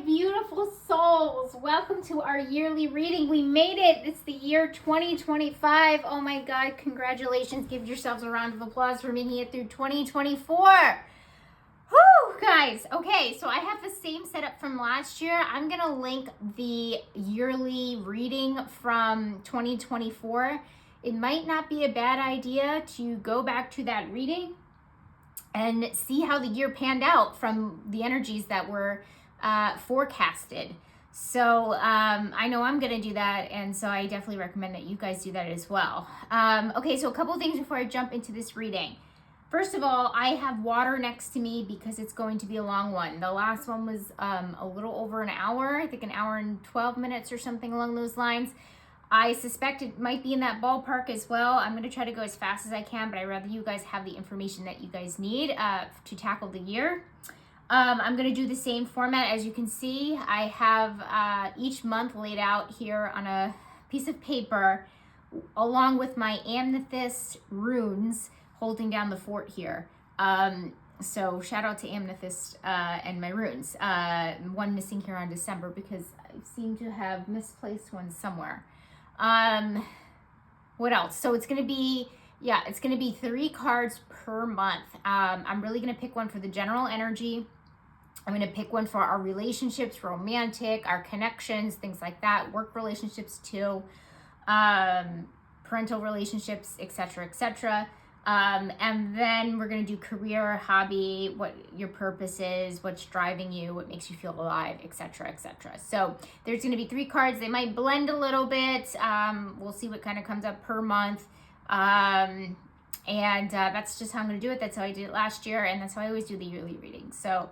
beautiful souls. Welcome to our yearly reading. We made it. It's the year 2025. Oh my God, congratulations. Give yourselves a round of applause for making it through 2024. Whew, guys. Okay, so I have the same setup from last year. I'm going to link the yearly reading from 2024. It might not be a bad idea to go back to that reading and see how the year panned out from the energies that were forecasted. So I know I'm going to do that, and so I definitely recommend that you guys do that as well. Okay, so a couple things before I jump into this reading. First of all, I have water next to me because it's going to be a long one. The last one was a little over an hour, I think an hour and 12 minutes or something along those lines. I suspect it might be in that ballpark as well. I'm going to try to go as fast as I can, but I'd rather you guys have the information that you guys need to tackle the year. I'm going to do the same format. As you can see, I have each month laid out here on a piece of paper, along with my amethyst runes holding down the fort here. So shout out to amethyst and my runes. One missing here on December because I seem to have misplaced one somewhere. What else? So it's going to be, it's going to be 3 cards per month. I'm really going to pick one for the general energy. I'm going to pick one for our relationships, romantic, our connections, things like that, work relationships too, parental relationships, etc., etc. And then we're going to do career, hobby, what your purpose is, what's driving you, what makes you feel alive, etc., etc. So there's going to be 3 cards. They might blend a little bit. We'll see what kind of comes up per month. And that's just how I'm going to do it. That's how I did it last year, and that's how I always do the yearly reading. So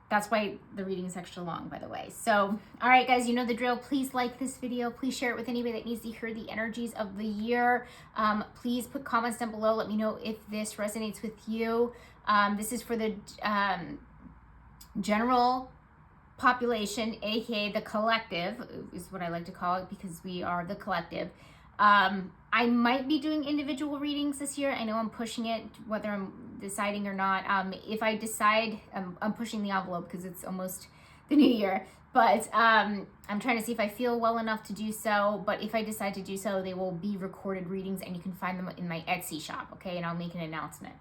that's why the reading is extra long, by the way. So, all right, guys, you know the drill. Please like this video. Please share it with anybody that needs to hear the energies of the year. Please put comments down below. Let me know if this resonates with you. This is for the general population, aka the collective, is what I like to call it, because we are the collective. I might be doing individual readings this year. I know I'm pushing it, whether I'm deciding or not. If I decide, I'm pushing the envelope because it's almost the new year. But I'm trying to see if I feel well enough to do so. But if I decide to do so, they will be recorded readings, and you can find them in my Etsy shop, okay? And I'll make an announcement.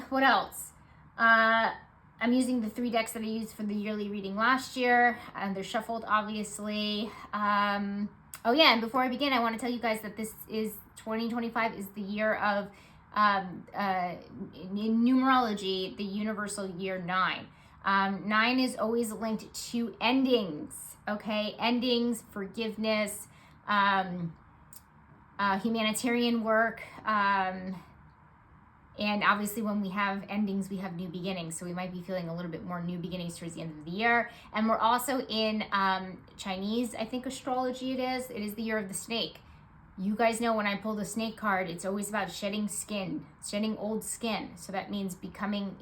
What else? I'm using the 3 decks that I used for the yearly reading last year, and they're shuffled, obviously. Oh yeah, and before I begin, I want to tell you guys that this is 2025 is the year of, in numerology, the universal year 9. 9 is always linked to endings, okay? Endings, forgiveness, humanitarian work, and obviously when we have endings, we have new beginnings. So we might be feeling a little bit more new beginnings towards the end of the year. And we're also in Chinese, I think astrology it is. It is the year of the snake. You guys know when I pull the snake card, it's always about shedding skin, shedding old skin. So that means becoming,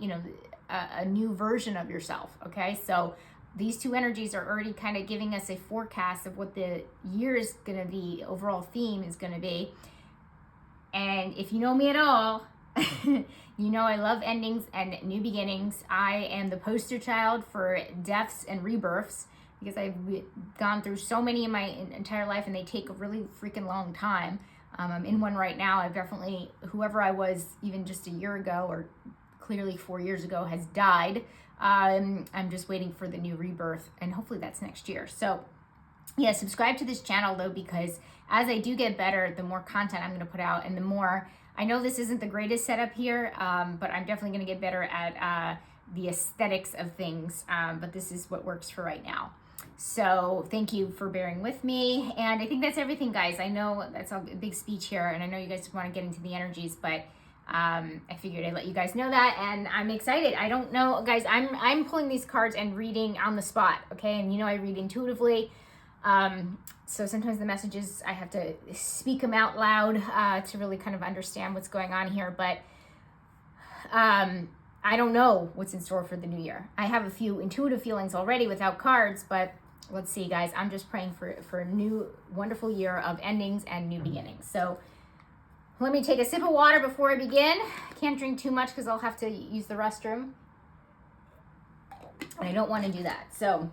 a new version of yourself, okay? So these 2 energies are already kind of giving us a forecast of what the year is going to be, overall theme is going to be. And if you know me at all, you know I love endings and new beginnings. I am the poster child for deaths and rebirths because I've gone through so many in my entire life, and they take a really freaking long time. I'm in one right now. I've definitely, whoever I was even just a year ago, or clearly 4 years ago, has died. I'm just waiting for the new rebirth, and hopefully that's next year. So yeah, subscribe to this channel though, because as I do get better, the more content I'm going to put out, and the more, I know this isn't the greatest setup here, but I'm definitely going to get better at the aesthetics of things, but this is what works for right now. So thank you for bearing with me, and I think that's everything, guys. I know that's a big speech here, and I know you guys want to get into the energies, but I figured I'd let you guys know that, and I'm excited. I don't know, guys, I'm pulling these cards and reading on the spot, okay? And I read intuitively. So sometimes the messages, I have to speak them out loud to really kind of understand what's going on here. But I don't know what's in store for the new year. I have a few intuitive feelings already without cards, but let's see, guys. I'm just praying for a new, wonderful year of endings and new beginnings. So let me take a sip of water before I begin. I can't drink too much because I'll have to use the restroom. And I don't want to do that. So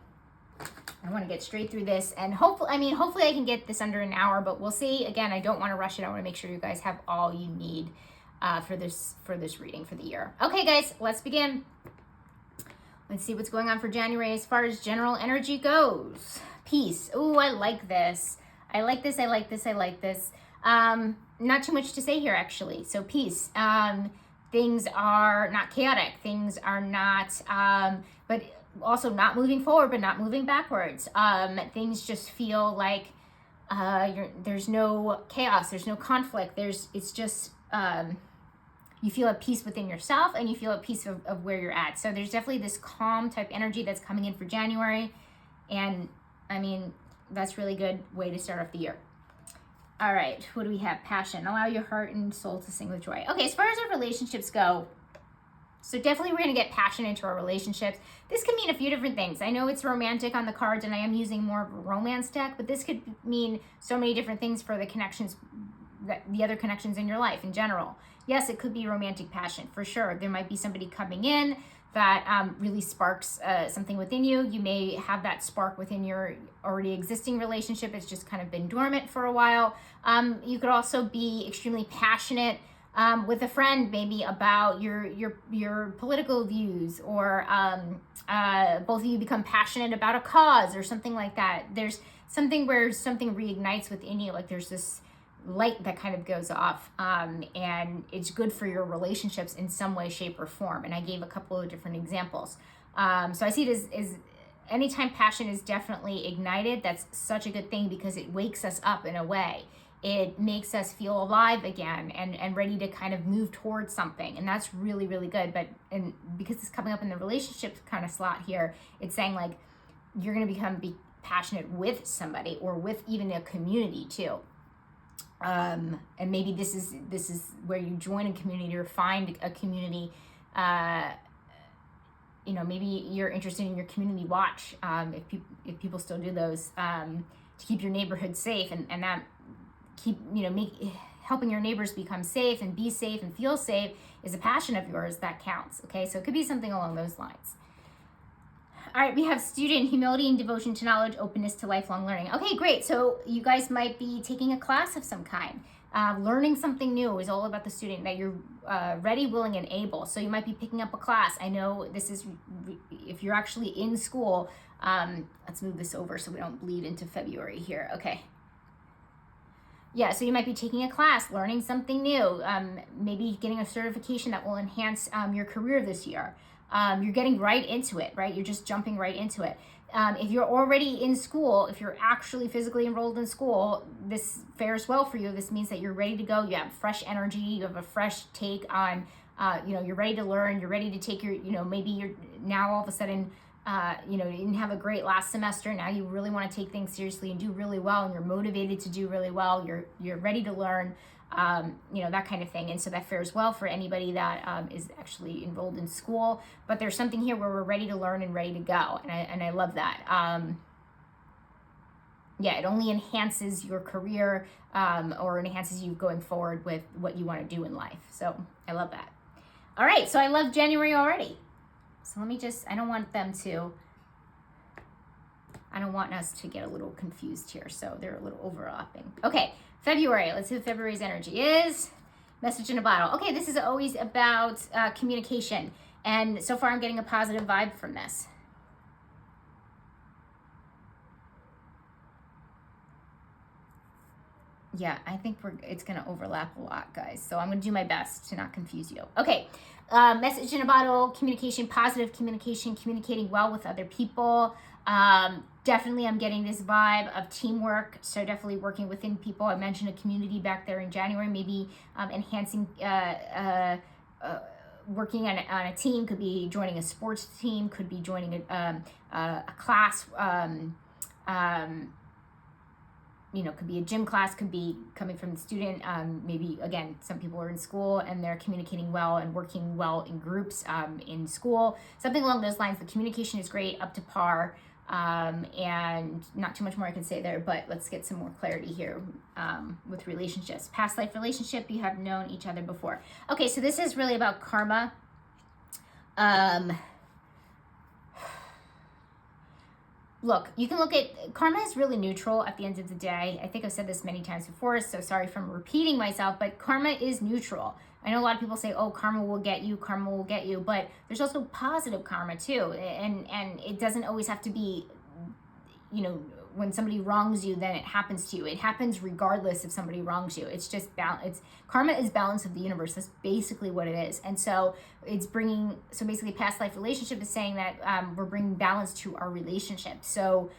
I want to get straight through this, and hopefully I can get this under an hour, but we'll see. Again, I don't want to rush it. I want to make sure you guys have all you need for this reading for the year. Okay, guys, let's begin. Let's see what's going on for January as far as general energy goes. Peace. Ooh, I like this. I like this. I like this. I like this. Not too much to say here, actually. So peace. Things are not chaotic. Things are not, but also not moving forward, but not moving backwards. Things just feel like there's no chaos. There's no conflict. It's just, you feel at peace within yourself, and you feel at peace of where you're at. So there's definitely this calm type energy that's coming in for January. And I mean, that's really good way to start off the year. All right, what do we have? Passion. Allow your heart and soul to sing with joy. Okay, as far as our relationships go, so definitely we're going to get passion into our relationships. This could mean a few different things. I know it's romantic on the cards, and I am using more of a romance deck, but this could mean so many different things for the connections, the other connections in your life in general. Yes, it could be romantic passion, for sure. There might be somebody coming in that really sparks something within you. You may have that spark within your already existing relationship. It's just kind of been dormant for a while. You could also be extremely passionate with a friend, maybe about your political views, or both of you become passionate about a cause or something like that. There's something where something reignites within you, like there's this light that kind of goes off, and it's good for your relationships in some way, shape, or form. And I gave a couple of different examples. So I see it as anytime passion is definitely ignited, that's such a good thing, because it wakes us up in a way. It makes us feel alive again and ready to kind of move towards something. And that's really, really good. And because it's coming up in the relationship kind of slot here, it's saying like you're going to be passionate with somebody, or with even a community too. And maybe this is where you join a community or find a community. Maybe you're interested in your community watch, if people still do those, to keep your neighborhood safe, and that helping your neighbors become safe and be safe and feel safe is a passion of yours that counts. Okay, so it could be something along those lines. All right, we have student, humility and devotion to knowledge, openness to lifelong learning. Okay, great. So you guys might be taking a class of some kind. Learning something new is all about the student, that you're ready, willing, and able. So you might be picking up a class. I know this is, if you're actually in school, let's move this over so we don't bleed into February here. Okay. Yeah, so you might be taking a class, learning something new, maybe getting a certification that will enhance your career this year. You're getting right into it, right? You're just jumping right into it. If you're already in school, if you're actually physically enrolled in school, this fares well for you. This means that you're ready to go. You have fresh energy. You have a fresh take on, you're ready to learn. You're ready to take your, maybe you're now all of a sudden, you didn't have a great last semester. Now you really want to take things seriously and do really well, and you're motivated to do really well. You're ready to learn. That kind of thing. And so that fares well for anybody that is actually enrolled in school. But there's something here where we're ready to learn and ready to go. And I love that. It only enhances your career, or enhances you going forward with what you want to do in life. So I love that. All right, so I love January already. So I don't want us to get a little confused here. So they're a little overlapping. Okay. February, let's see what February's energy is. Message in a bottle. Okay, this is always about communication. And so far I'm getting a positive vibe from this. Yeah, I think it's going to overlap a lot, guys. So I'm going to do my best to not confuse you. Okay, message in a bottle, communication, positive communication, communicating well with other people. Definitely I'm getting this vibe of teamwork, so definitely working within people. I mentioned a community back there in January, maybe enhancing, working on a team, could be joining a sports team, could be joining a class, could be a gym class, could be coming from the student. Maybe, again, some people are in school and they're communicating well and working well in groups in school. Something along those lines. The communication is great, up to par. And not too much more I can say there, but let's get some more clarity here with relationships. Past life relationship, you have known each other before. Okay, so this is really about karma. look, you can look at karma is really neutral at the end of the day. I think I've said this many times before, so sorry for repeating myself, but karma is neutral. I know a lot of people say, oh, karma will get you, but there's also positive karma too. And it doesn't always have to be, you know, when somebody wrongs you, then it happens to you. It happens regardless if somebody wrongs you. It's just balance. Karma is balance of the universe. That's basically what it is. And so basically past life relationship is saying that we're bringing balance to our relationship. So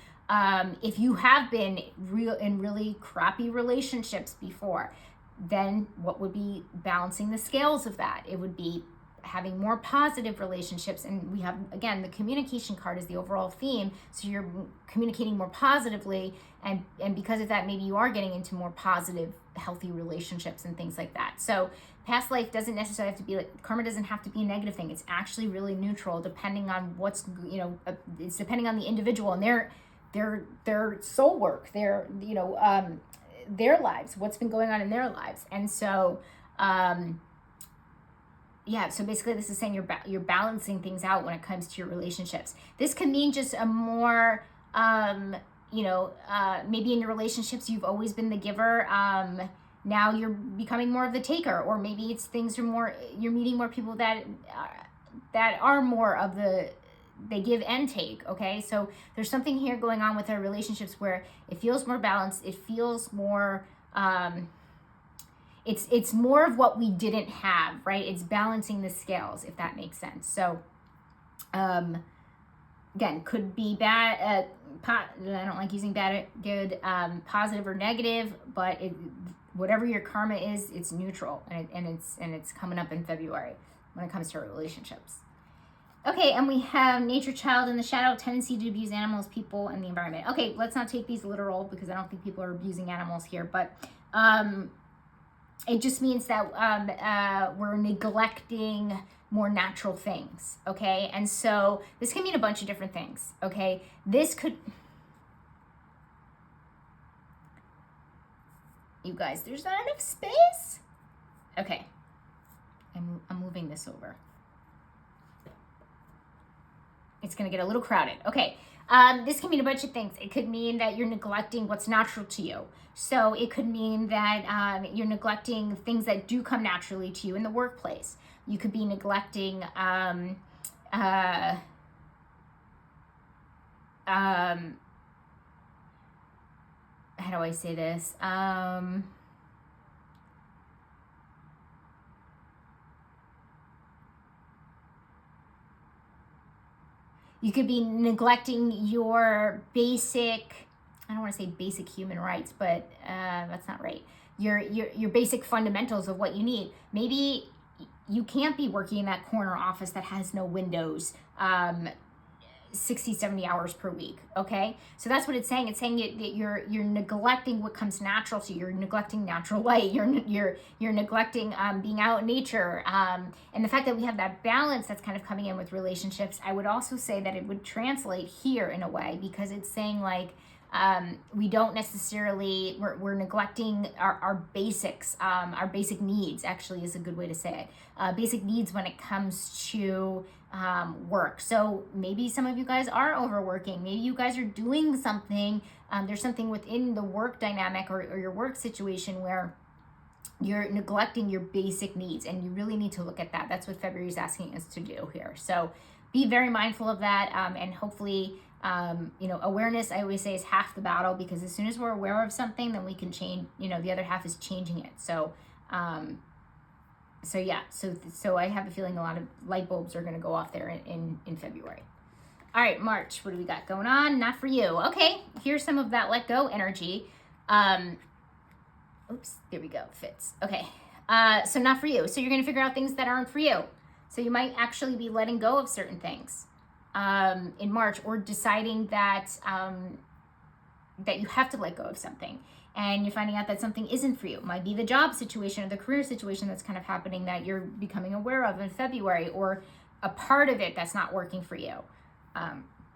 if you have been in really crappy relationships before, then what would be balancing the scales of that? It would be having more positive relationships. And we have, again, the communication card is the overall theme. So you're communicating more positively. And because of that, maybe you are getting into more positive, healthy relationships and things like that. So past life doesn't necessarily have to be like, karma doesn't have to be a negative thing. It's actually really neutral depending on what's, you know, it's depending on the individual and their soul work, their lives, what's been going on in their lives. And so, yeah, so basically this is saying you're balancing things out when it comes to your relationships. This can mean just a more, maybe in your relationships you've always been the giver. Now you're becoming more of the taker, or maybe it's you're meeting more people that are more of they give and take, okay? So there's something here going on with our relationships where it feels more balanced. It feels more, it's more of what we didn't have, right? It's balancing the scales, if that makes sense. So, again, could be bad, I don't like using bad, good, positive or negative, but whatever your karma is, it's neutral, and it's coming up in February when it comes to our relationships. Okay, and we have nature child in the shadow, tendency to abuse animals, people, and the environment. Okay, let's not take these literal because I don't think people are abusing animals here, but it just means that we're neglecting more natural things, okay? And so this can mean a bunch of different things, okay? This could... You guys, there's not enough space? Okay, I'm moving this over. It's going to get a little crowded. Okay, this can mean a bunch of things. It could mean that you're neglecting what's natural to you. So it could mean that you're neglecting things that do come naturally to you in the workplace. You could be neglecting, how do I say this? You could be neglecting your basic, I don't want to say basic human rights, but that's not right. Your basic fundamentals of what you need. Maybe you can't be working in that corner office that has no windows 60, 70 hours per week, okay? So that's what it's saying. It's saying that you're neglecting what comes natural to you. You're neglecting natural light. You're neglecting being out in nature. And the fact that we have that balance that's kind of coming in with relationships, I would also say that it would translate here in a way, because it's saying like, we don't necessarily, we're neglecting our basics, our basic needs actually is a good way to say it. Basic needs when it comes to work. So maybe some of you guys are overworking. Maybe you guys are doing something. There's something within the work dynamic or your work situation where you're neglecting your basic needs, and you really need to look at that. That's what February is asking us to do here. So be very mindful of that, and hopefully, awareness, I always say, is half the battle, because as soon as we're aware of something, then we can change, the other half is changing it. So I have a feeling a lot of light bulbs are going to go off there in February. All right, March, what do we got going on? Not for you. Okay, here's some of that let go energy. Oops, there we go, fits. Okay, so not for you. So you're going to figure out things that aren't for you. So you might actually be letting go of certain things in March, or deciding that that you have to let go of something, and you're finding out that something isn't for you. It might be the job situation or the career situation that's kind of happening that you're becoming aware of in February, or a part of it that's not working for you.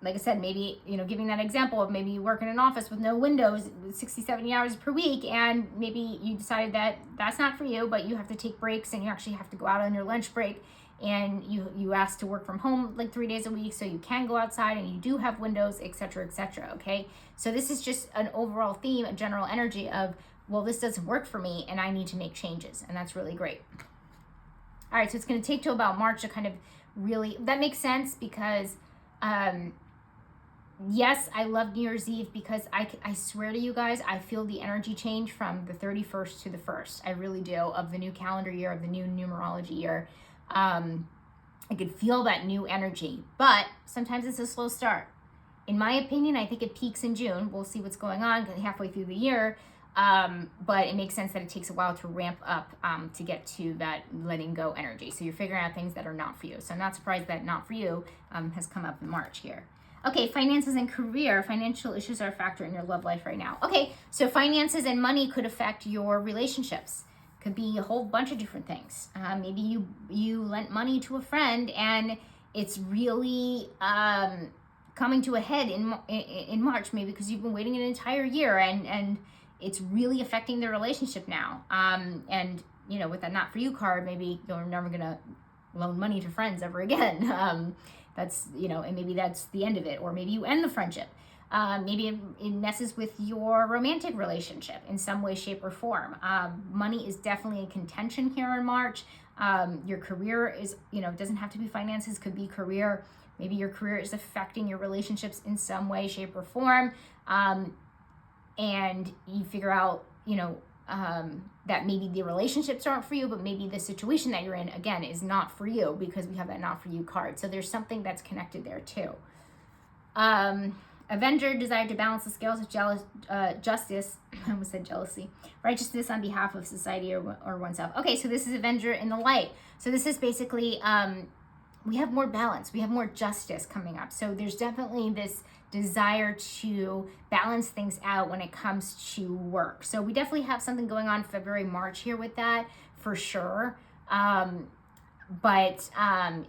Like I said, maybe, giving that example of maybe you work in an office with no windows 60, 70 hours per week, and maybe you decided that that's not for you, but you have to take breaks and you actually have to go out on your lunch break and you ask to work from home like 3 days a week so you can go outside and you do have windows, etc., etc. Okay, so this is just an overall theme, a general energy of, well, this doesn't work for me and I need to make changes, and that's really great. All right, so it's going to take till about March to kind of really, that makes sense because yes, I love New Year's Eve because I swear to you guys, I feel the energy change from the 31st to the 1st. I really do, of the new calendar year, of the new numerology year. I could feel that new energy, but sometimes it's a slow start. In my opinion, I think it peaks in June. We'll see what's going on halfway through the year. But it makes sense that it takes a while to ramp up to get to that letting go energy. So you're figuring out things that are not for you. So I'm not surprised that not for you has come up in March here. Okay, finances and career. Financial issues are a factor in your love life right now. Okay, so finances and money could affect your relationships. Could be a whole bunch of different things. Maybe you lent money to a friend and it's really coming to a head in March, maybe because you've been waiting an entire year and it's really affecting the relationship now. And with that not for you card, maybe you're never gonna loan money to friends ever again. That's, and maybe that's the end of it, or maybe you end the friendship. Maybe it messes with your romantic relationship in some way, shape, or form. Money is definitely a contention here in March. Your career is, it doesn't have to be finances, could be career. Maybe your career is affecting your relationships in some way, shape, or form. And you figure out, that maybe the relationships aren't for you, but maybe the situation that you're in, again, is not for you because we have that not for you card. So there's something that's connected there too. Avenger, desire to balance the scales of justice, I almost said jealousy, righteousness on behalf of society or oneself. Okay, so this is Avenger in the light. So this is basically, we have more balance, we have more justice coming up. So there's definitely this desire to balance things out when it comes to work. So we definitely have something going on February, March here with that for sure. But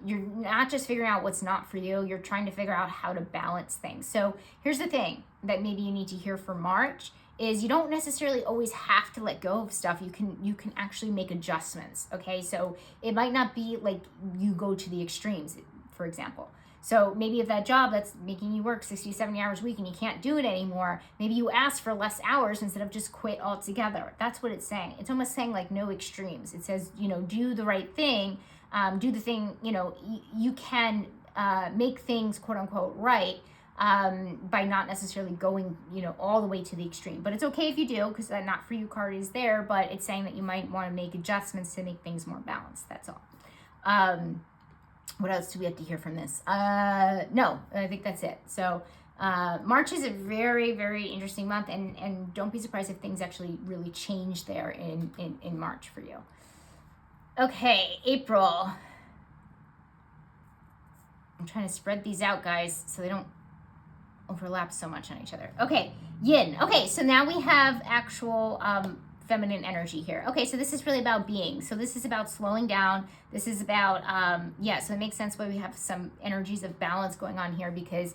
you're not just figuring out what's not for you, you're trying to figure out how to balance things. So here's the thing that maybe you need to hear for March is you don't necessarily always have to let go of stuff. You can actually make adjustments, okay? So it might not be like you go to the extremes, for example. So maybe if that job that's making you work 60, 70 hours a week and you can't do it anymore, maybe you ask for less hours instead of just quit altogether. That's what it's saying. It's almost saying like no extremes. It says, do the right thing, do the thing, you can make things quote unquote right by not necessarily going, all the way to the extreme. But it's okay if you do, because that not for you card is there, but it's saying that you might want to make adjustments to make things more balanced. That's all. What else do we have to hear from this? No, I think that's it. So March is a very, very interesting month, and don't be surprised if things actually really change there in March for you. Okay, April. I'm trying to spread these out, guys, so they don't overlap so much on each other. Okay, Yin. Okay, so now we have actual feminine energy here. Okay, so this is really about being. So this is about slowing down. This is about, so it makes sense why we have some energies of balance going on here, because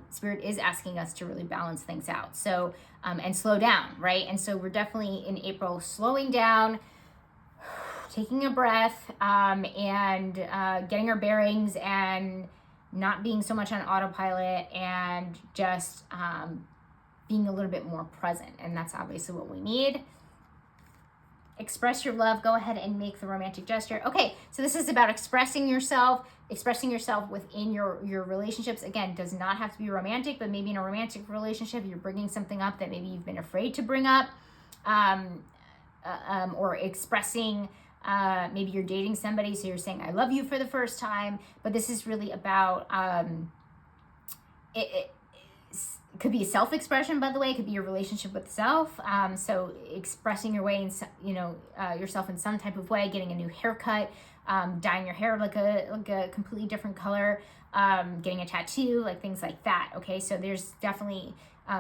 Spirit is asking us to really balance things out. So, and slow down, right? And so we're definitely in April slowing down, taking a breath, and getting our bearings and not being so much on autopilot, and just being a little bit more present. And that's obviously what we need. Express your love. Go ahead and make the romantic gesture. Okay, so this is about expressing yourself within your relationships. Again, does not have to be romantic, but maybe in a romantic relationship, you're bringing something up that maybe you've been afraid to bring up, or expressing, maybe you're dating somebody, so you're saying, I love you for the first time, but this is really about, it could be a self-expression, by the way. It could be your relationship with self. So expressing your way in, yourself in some type of way, getting a new haircut, dyeing your hair like a completely different color, getting a tattoo, like things like that. Okay, so there's definitely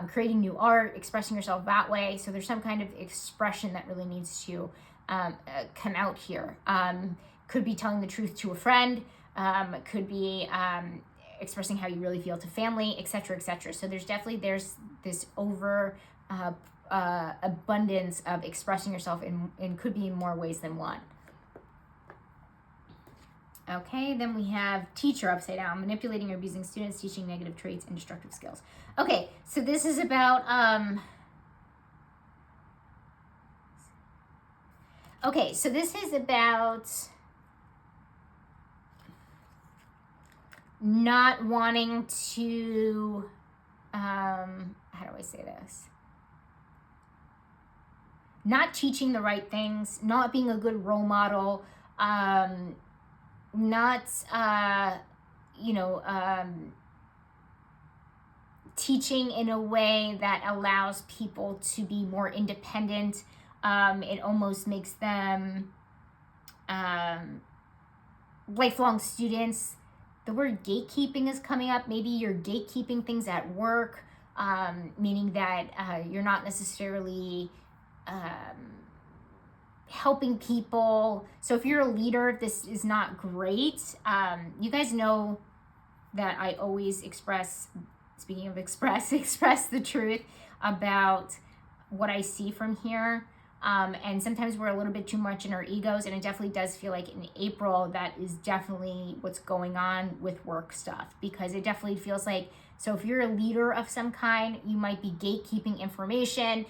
creating new art, expressing yourself that way. So there's some kind of expression that really needs to come out here. Could be telling the truth to a friend. Could be expressing how you really feel to family, etc., etc. So there's this abundance of expressing yourself in could be in more ways than one. Okay, then we have teacher upside down, manipulating or abusing students, teaching negative traits and destructive skills. Okay, so this is about, okay, so this is about not wanting to, how do I say this? Not teaching the right things, not being a good role model, not, teaching in a way that allows people to be more independent. It almost makes them lifelong students. The word gatekeeping is coming up. Maybe you're gatekeeping things at work, meaning that you're not necessarily helping people. So if you're a leader, this is not great. You guys know that I always express the truth about what I see from here. And sometimes we're a little bit too much in our egos, and it definitely does feel like in April that is definitely what's going on with work stuff, because it definitely feels like, so if you're a leader of some kind, you might be gatekeeping information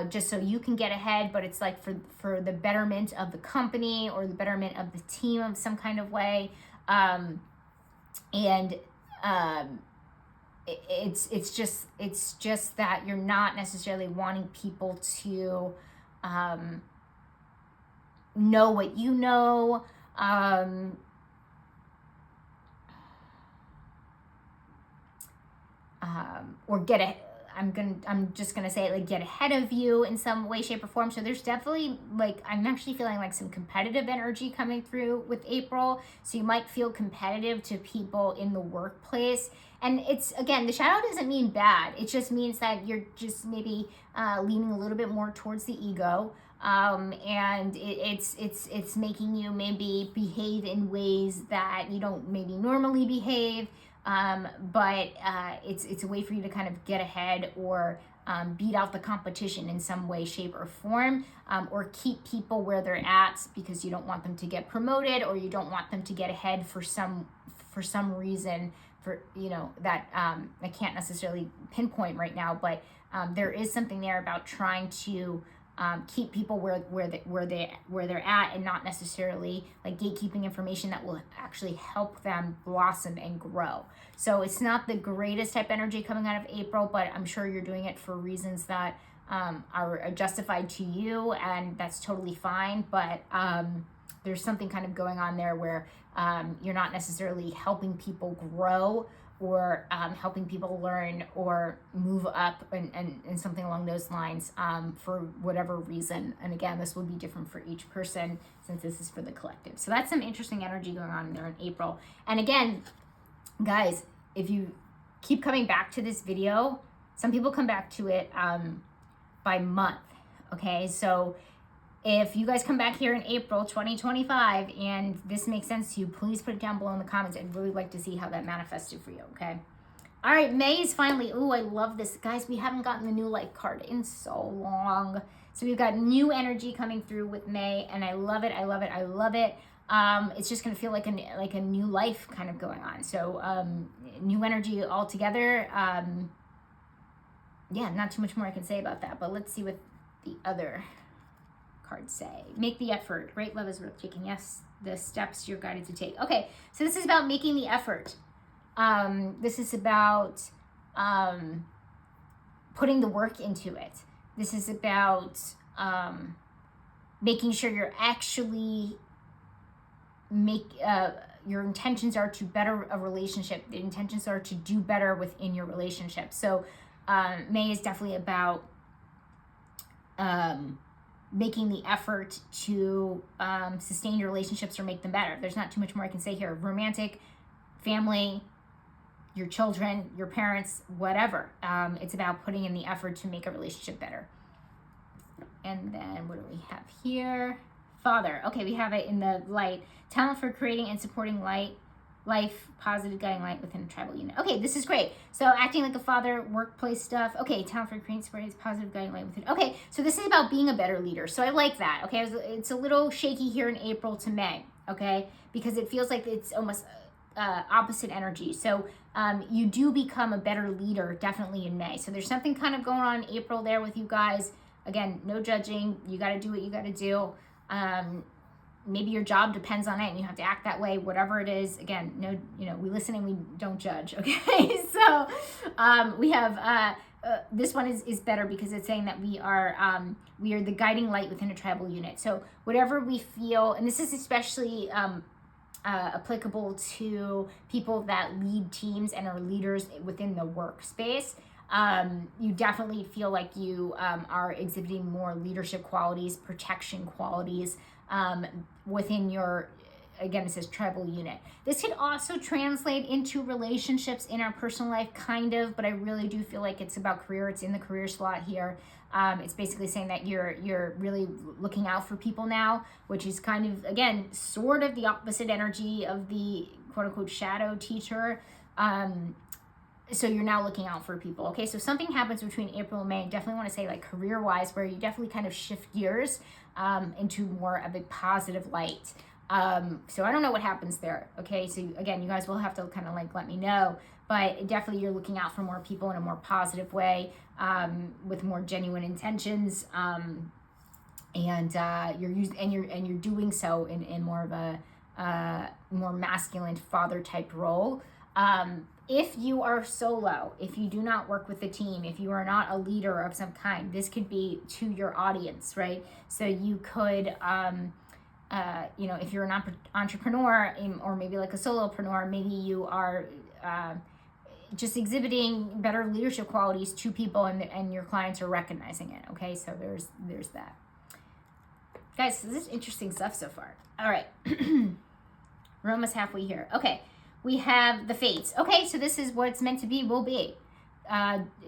just so you can get ahead, but it's like for the betterment of the company or the betterment of the team of some kind of way. It's just that you're not necessarily wanting people to know what you know, or I'm just gonna say it, like, get ahead of you in some way, shape, or form. So there's definitely, like, I'm actually feeling like some competitive energy coming through with April. So you might feel competitive to people in the workplace. And it's, again, the shadow doesn't mean bad. It just means that you're just maybe leaning a little bit more towards the ego. And it's making you maybe behave in ways that you don't maybe normally behave. But it's a way for you to kind of get ahead, or beat out the competition in some way, shape, or form, or keep people where they're at because you don't want them to get promoted, or you don't want them to get ahead for some reason, for that I can't necessarily pinpoint right now, but there is something there about trying to keep people where they're at, and not necessarily like gatekeeping information that will actually help them blossom and grow. So it's not the greatest type energy coming out of April, but I'm sure you're doing it for reasons that are justified to you, and that's totally fine. But there's something kind of going on there where you're not necessarily helping people grow, or helping people learn or move up, and something along those lines, for whatever reason. And again, this will be different for each person since this is for the collective. So that's some interesting energy going on there in April. And again, guys, if you keep coming back to this video, some people come back to it by month. Okay, so if you guys come back here in April 2025 and this makes sense to you, please put it down below in the comments. I'd really like to see how that manifested for you, okay? All right, May is finally, ooh, I love this. Guys, we haven't gotten the new light card in so long. So we've got new energy coming through with May, and I love it, I love it, I love it. It's just gonna feel like a new life kind of going on. So new energy altogether. Yeah, not too much more I can say about that, but let's see what the other cards say. Make the effort. Great love is worth taking. Yes, the steps you're guided to take. Okay, so this is about making the effort. This is about putting the work into it. This is about making sure you're actually your intentions are to better a relationship. The intentions are to do better within your relationship. So May is definitely about making the effort to sustain your relationships or make them better. There's not too much more I can say here. Romantic, family, your children, your parents, whatever. It's about putting in the effort to make a relationship better. And then what do we have here? Father. Okay, we have it in the light. Talent for creating and supporting life, positive guiding light within a tribal unit. Okay, this is great. So acting like a father, workplace stuff. Okay, talent for creating, supporting positive guiding light within. Okay, so this is about being a better leader. So I like that. Okay, it's a little shaky here in April to May. okay? Because it feels like it's almost opposite energy. So you do become a better leader definitely in May. So there's something kind of going on in April there with you guys. Again, no judging. You got to do what you got to do. Maybe your job depends on it and you have to act that way, whatever it is. Again, no, we listen and we don't judge, okay? So we have, this one is better because it's saying that we are the guiding light within a tribal unit. So whatever we feel, and this is especially applicable to people that lead teams and are leaders within the workspace. You definitely feel like you are exhibiting more leadership qualities, protection qualities within your, again, it says tribal unit. This could also translate into relationships in our personal life, kind of, but I really do feel like it's about career. It's in the career slot here. It's basically saying that you're really looking out for people now, which is kind of, again, sort of the opposite energy of the quote unquote shadow teacher. So you're now looking out for people. Okay, so something happens between April and May. I definitely want to say like career wise, where you definitely kind of shift gears into more of a positive light. So I don't know what happens there. Okay, so again, you guys will have to kind of like let me know, but definitely you're looking out for more people in a more positive way, with more genuine intentions, and you're doing so in more of a more masculine father type role. If you are solo, if you do not work with a team, if you are not a leader of some kind, this could be to your audience, right? So you could, if you're an entrepreneur or maybe like a solopreneur, maybe you are just exhibiting better leadership qualities to people and your clients are recognizing it, okay? So there's that. Guys, this is interesting stuff so far. All right. We're almost halfway here. Okay. We have the fates. Okay, so this is what it's meant to be, will be.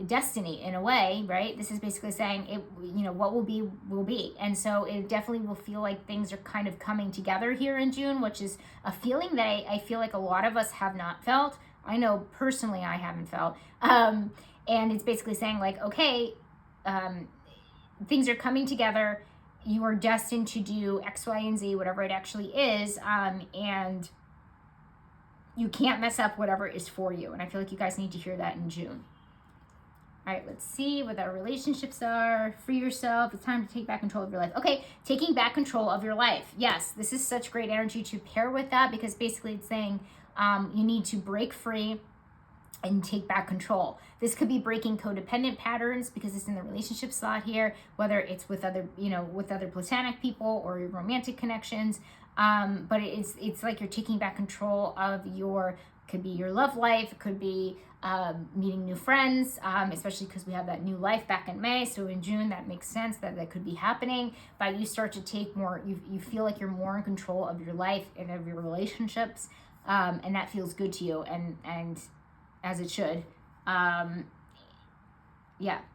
Destiny, in a way, right? This is basically saying, what will be, will be. And so it definitely will feel like things are kind of coming together here in June, which is a feeling that I feel like a lot of us have not felt. I know personally I haven't felt. And it's basically saying like, okay, things are coming together. You are destined to do X, Y, and Z, whatever it actually is. And you can't mess up whatever is for you. And I feel like you guys need to hear that in June. All right, let's see what our relationships are. Free yourself. It's time to take back control of your life. Okay, taking back control of your life. Yes, this is such great energy to pair with that because basically it's saying you need to break free and take back control. This could be breaking codependent patterns because it's in the relationship slot here, whether it's with other platonic people or your romantic connections. But it's like you're taking back control of could be your love life, it could be meeting new friends, especially because we have that new life back in May. So in June, that makes sense that could be happening. But you start to take more, you feel like you're more in control of your life and of your relationships, and that feels good to you, and as it should. Yeah,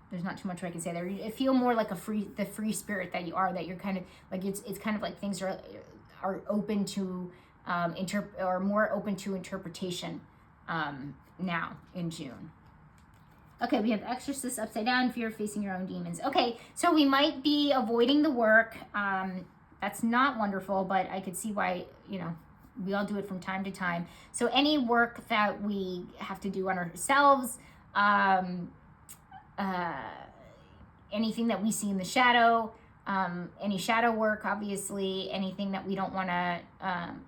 there's not too much I can say there. You feel more like the free spirit that you are, that you're kind of like, it's kind of like things are open to more open to interpretation now in June. Okay, we have Exorcist upside down, fear of facing your own demons. Okay, so we might be avoiding the work. That's not wonderful, but I could see why, we all do it from time to time. So any work that we have to do on ourselves, anything that we see in the shadow, any shadow work, obviously, anything that we don't want to,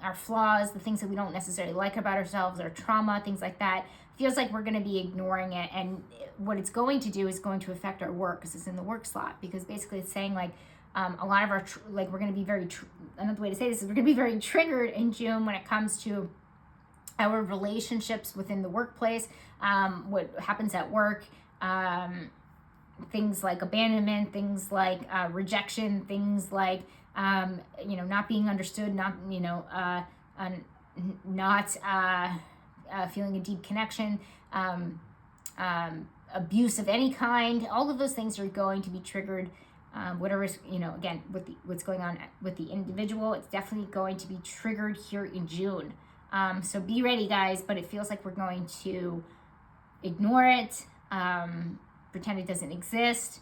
our flaws, the things that we don't necessarily like about ourselves, our trauma, things like that, feels like we're going to be ignoring it. And what it's going to do is going to affect our work because it's in the work slot. Because basically it's saying like, a lot of our, we're going to be another way to say this is we're going to be very triggered in June when it comes to our relationships within the workplace, what happens at work, things like abandonment, things like rejection, things like not being understood, not feeling a deep connection, abuse of any kind. All of those things are going to be triggered. Whatever is, again, with what's going on with the individual, it's definitely going to be triggered here in June. So be ready, guys. But it feels like we're going to ignore it. Pretend it doesn't exist,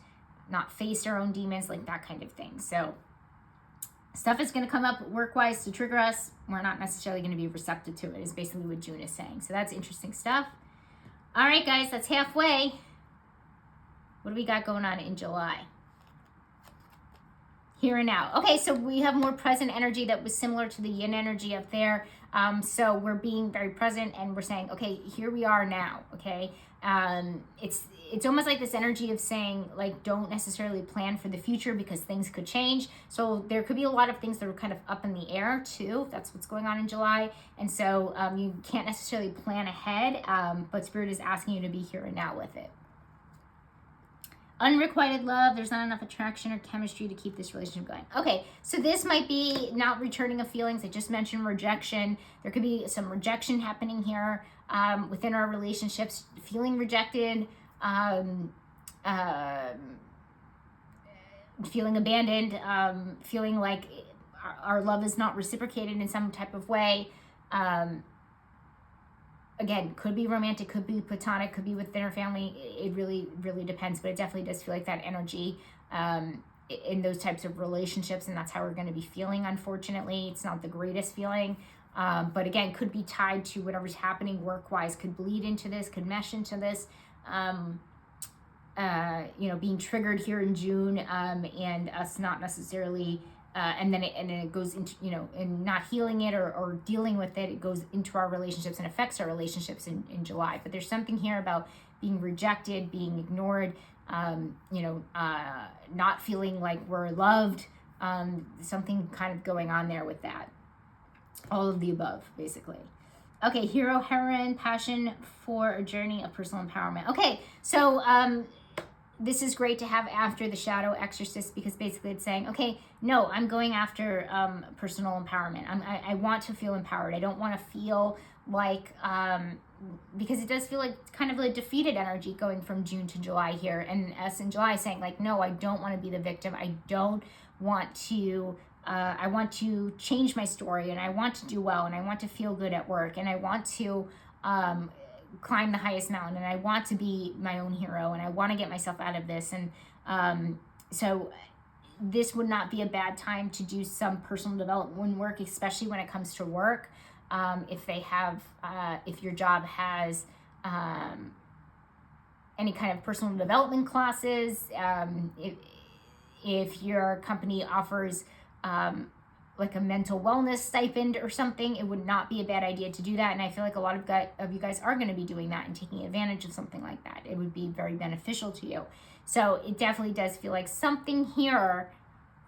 not face our own demons, like that kind of thing. So Stuff is going to come up work-wise to trigger us. We're not necessarily going to be receptive to it, is basically what June is saying. So that's interesting stuff. All right, guys, that's halfway. What do we got going on in July? Here and now. Okay, so we have more present energy that was similar to the yin energy up there. So we're being very present and we're saying, okay, here we are now, okay? It's almost like this energy of saying, like, don't necessarily plan for the future because things could change. So there could be a lot of things that are kind of up in the air too. That's what's going on in July. And so you can't necessarily plan ahead, but Spirit is asking you to be here and now with it. Unrequited love, there's not enough attraction or chemistry to keep this relationship going. Okay, so this might be not returning of feelings. I just mentioned rejection. There could be some rejection happening here within our relationships, feeling rejected, feeling abandoned, feeling like our love is not reciprocated in some type of way. Again, could be romantic, could be platonic, could be within our family. It really, really depends, but it definitely does feel like that energy in those types of relationships, and that's how we're going to be feeling, unfortunately. It's not the greatest feeling, but again, could be tied to whatever's happening work-wise, could bleed into this, could mesh into this, being triggered here in June, and us not necessarily... and then it goes into, and not healing it or dealing with it, it goes into our relationships and affects our relationships in July. But there's something here about being rejected, being ignored, not feeling like we're loved, something kind of going on there with that. All of the above, basically. Okay, hero, heroine, passion for a journey of personal empowerment. Okay, so this is great to have after the shadow exorcist, because basically it's saying, okay, no, I'm going after personal empowerment. I want to feel empowered. I don't want to feel like, because it does feel like kind of a defeated energy going from June to July here. And us in July saying like, no, I don't want to be the victim. I don't want to, I want to change my story, and I want to do well, and I want to feel good at work, and I want to, climb the highest mountain, and I want to be my own hero, and I want to get myself out of this. And so this would not be a bad time to do some personal development work, especially when it comes to work. If they have, if your job has any kind of personal development classes, if your company offers like a mental wellness stipend or something, it would not be a bad idea to do that. And I feel like a lot of you guys are going to be doing that and taking advantage of something like that. It would be very beneficial to you. So it definitely does feel like something here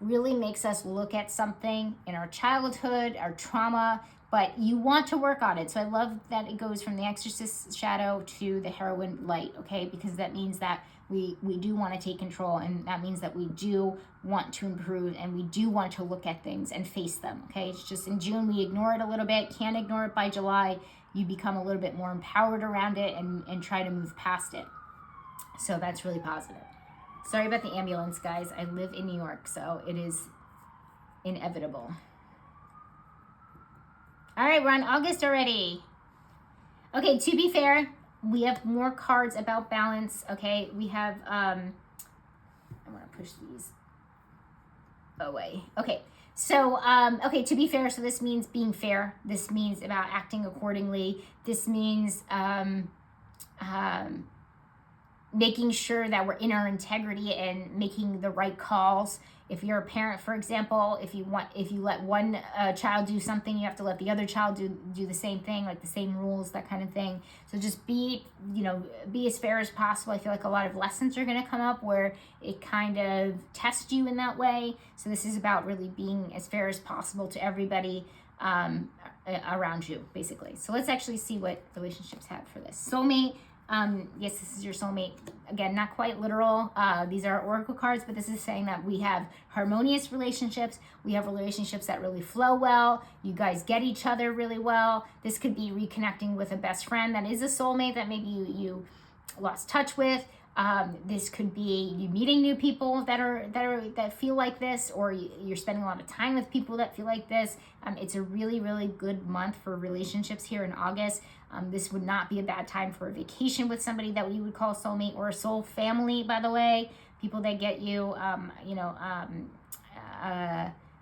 really makes us look at something in our childhood, our trauma, but you want to work on it. So I love that it goes from the exorcist shadow to the heroine light, okay? Because that means that we do want to take control, and that means that we do want to improve, and we do want to look at things and face them, okay? It's just in June we ignore it a little bit, can't ignore it by July. You become a little bit more empowered around it and try to move past it. So that's really positive. Sorry about the ambulance, guys. I live in New York, so it is inevitable. All right, we're on August already. Okay, to be fair, we have more cards about balance, okay? We have, I want to push these away. Okay, so, okay, to be fair, so this means being fair. This means about acting accordingly. This means making sure that we're in our integrity and making the right calls. If you're a parent, for example, if you let one child do something, you have to let the other child do the same thing, like the same rules, that kind of thing. So just be as fair as possible. I feel like a lot of lessons are going to come up where it kind of tests you in that way. So this is about really being as fair as possible to everybody around you, basically. So let's actually see what relationships have for this. Soulmate. Yes, this is your soulmate. Again, not quite literal. These are oracle cards, but this is saying that we have harmonious relationships. We have relationships that really flow well. You guys get each other really well. This could be reconnecting with a best friend that is a soulmate that maybe you lost touch with. This could be you meeting new people that feel like this, or you're spending a lot of time with people that feel like this. It's a really, really good month for relationships here in August. This would not be a bad time for a vacation with somebody that you would call a soulmate or a soul family, by the way. People that get you,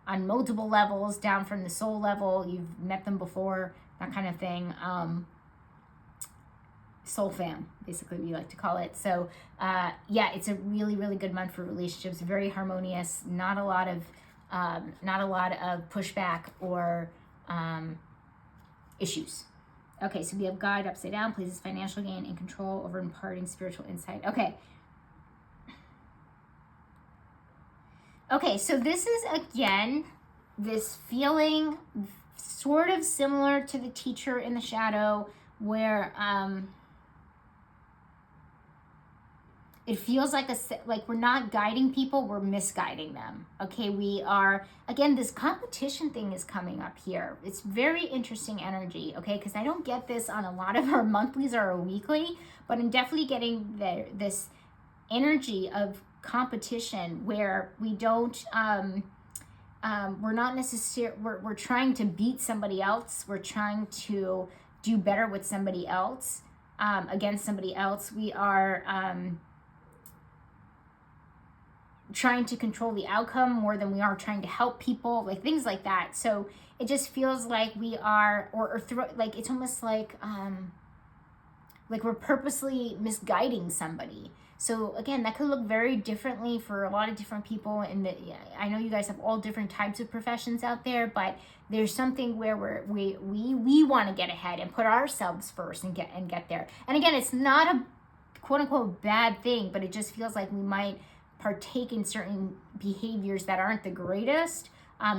on multiple levels, down from the soul level. You've met them before, that kind of thing. Soul fam, basically, we like to call it. So yeah, it's a really, really good month for relationships. Very harmonious. Not a lot of pushback or issues. Okay, so we have guide upside down, places financial gain and control over imparting spiritual insight. Okay, so this is, again, this feeling sort of similar to the teacher in the shadow, where it feels like we're not guiding people, we're misguiding them. Okay, we are, again, this competition thing is coming up here. It's very interesting energy, okay, because I don't get this on a lot of our monthlies or our weekly, but I'm definitely getting this energy of competition where we don't, we're not necessarily, we're trying to beat somebody else. We're trying to do better with somebody else, against somebody else. We are, trying to control the outcome more than we are trying to help people, like things like that. So it just feels like we are, like it's almost like we're purposely misguiding somebody. So again, that could look very differently for a lot of different people. And I know you guys have all different types of professions out there, but there's something where we want to get ahead and put ourselves first and get there. And again, it's not a quote unquote bad thing, but it just feels like we might partake in certain behaviors that aren't the greatest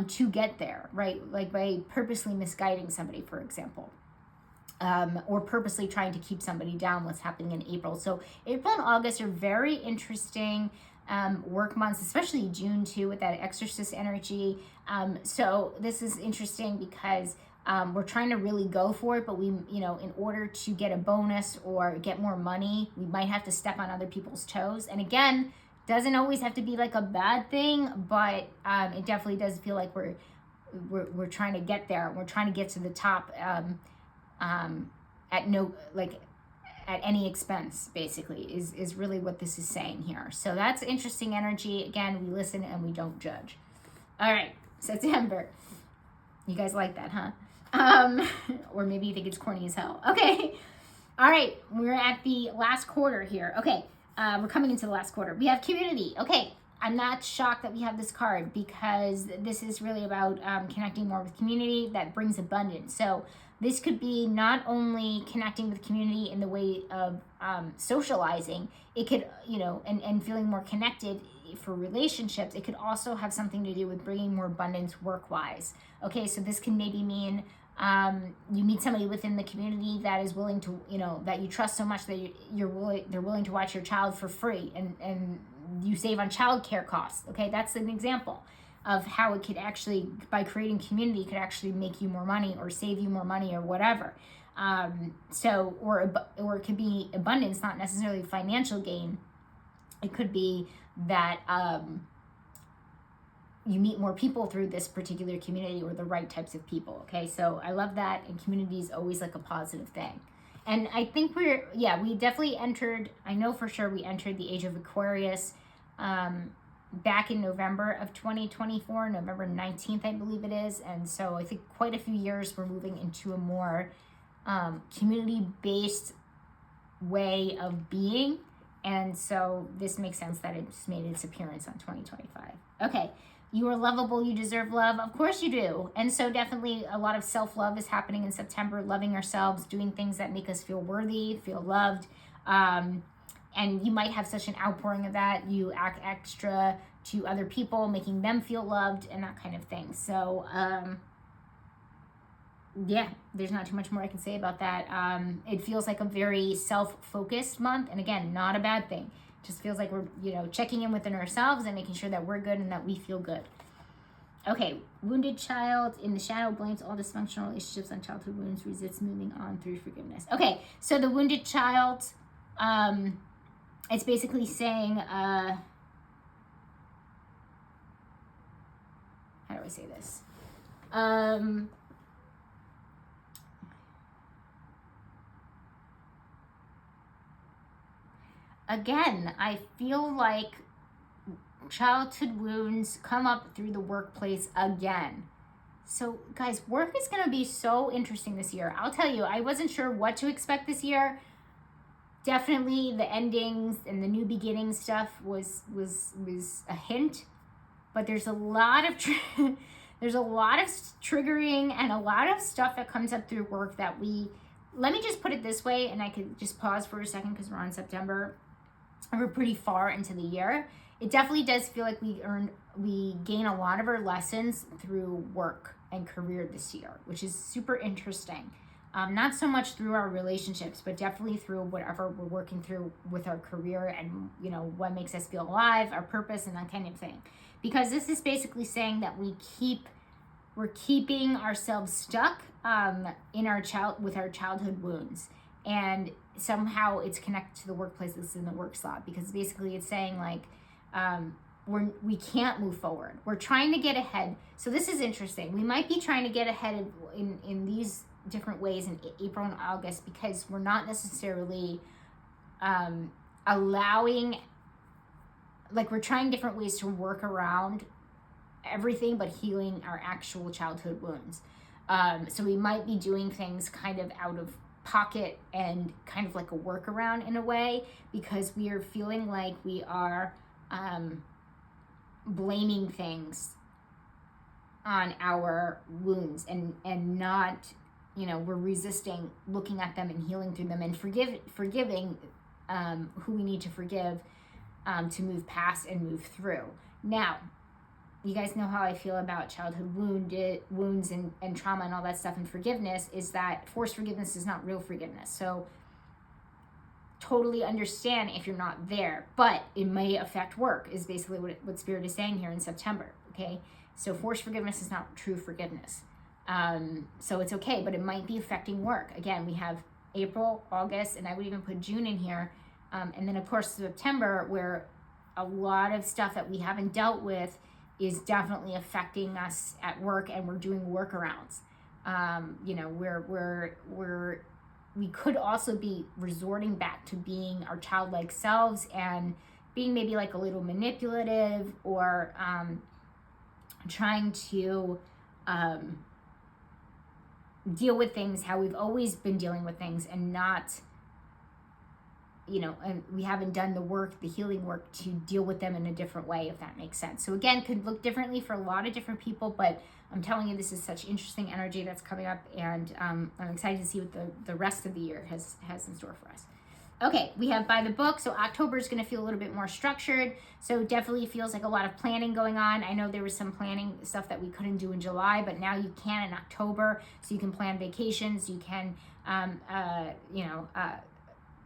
to get there, right? Like by purposely misguiding somebody, for example, or purposely trying to keep somebody down, what's happening in April. So April and August are very interesting work months, especially June too, with that exorcist energy. So this is interesting because we're trying to really go for it, but we, in order to get a bonus or get more money, we might have to step on other people's toes. And again, doesn't always have to be like a bad thing, but it definitely does feel like we're trying to get there. We're trying to get to the top at any expense, basically, is really what this is saying here. So that's interesting energy. Again, we listen and we don't judge. All right, September. You guys like that, huh? Or maybe you think it's corny as hell. Okay. All right, we're at the last quarter here. Okay. We're coming into the last quarter. We have community. Okay, I'm not shocked that we have this card because this is really about connecting more with community that brings abundance. So this could be not only connecting with community in the way of socializing, it could, and feeling more connected for relationships. It could also have something to do with bringing more abundance work-wise. Okay, so this can maybe mean you meet somebody within the community that is willing to, that you trust so much that they're willing to watch your child for free, and you save on child care costs. Okay, that's an example of how it could actually, by creating community, could actually make you more money or save you more money or whatever. So, or it could be abundance, not necessarily financial gain. It could be that you meet more people through this particular community or the right types of people. Okay, so I love that, and community is always like a positive thing. And I think we definitely entered, I know for sure we entered the age of Aquarius back in November of 2024, November 19th, I believe it is. And so I think quite a few years we're moving into a more community-based way of being. And so this makes sense that it's made its appearance on 2025. Okay. You are lovable, you deserve love. Of course you do. And so definitely a lot of self-love is happening in September, loving ourselves, doing things that make us feel worthy, feel loved. And you might have such an outpouring of that. You act extra to other people, making them feel loved and that kind of thing. So, yeah, there's not too much more I can say about that. It feels like a very self-focused month. And again, not a bad thing. Just feels like we're, checking in within ourselves and making sure that we're good and that we feel good. Okay, wounded child in the shadow blames all dysfunctional relationships on childhood wounds, resists moving on through forgiveness. Okay, so the wounded child, it's basically saying, how do I say this? Again, I feel like childhood wounds come up through the workplace again. So guys, work is going to be so interesting this year. I'll tell you, I wasn't sure what to expect this year. Definitely the endings and the new beginning stuff was a hint, but there's a lot of there's a lot of triggering and a lot of stuff that comes up through work that let me just put it this way, and I could just pause for a second because we're on September and we're pretty far into the year. It definitely does feel like we gain a lot of our lessons through work and career this year, which is super interesting. Not so much through our relationships, but definitely through whatever we're working through with our career and, you know, what makes us feel alive, our purpose, and that kind of thing. Because this is basically saying that we're keeping ourselves stuck with our childhood wounds, and somehow it's connected to the workplace that's in the work slot, because basically it's saying like we can't move forward. We're trying to get ahead. So this is interesting. We might be trying to get ahead in these different ways in April and August, because we're not necessarily allowing, like, we're trying different ways to work around everything but healing our actual childhood wounds. So we might be doing things kind of out of pocket and kind of like a workaround in a way, because we are feeling like we are blaming things on our wounds and not, you know, we're resisting looking at them and healing through them and forgiving who we need to forgive to move past and move through. Now, you guys know how I feel about childhood wounds and trauma and all that stuff, and forgiveness is that forced forgiveness is not real forgiveness. So totally understand if you're not there, but it may affect work is basically what Spirit is saying here in September, okay? So forced forgiveness is not true forgiveness. So it's okay, but it might be affecting work. Again, we have April, August, and I would even put June in here. And then of course September, where a lot of stuff that we haven't dealt with is definitely affecting us at work, and we're doing workarounds. You know, we could also be resorting back to being our childlike selves and being maybe like a little manipulative, or trying to deal with things how we've always been dealing with things, and not, you know, and we haven't done the work, the healing work to deal with them in a different way, if that makes sense. So again, could look differently for a lot of different people, but I'm telling you, this is such interesting energy that's coming up, and I'm excited to see what the rest of the year has in store for us. Okay, we have by the book, so October is going to feel a little bit more structured, so definitely feels like a lot of planning going on. I know there was some planning stuff that we couldn't do in July, but now you can in October, so you can plan vacations, you can,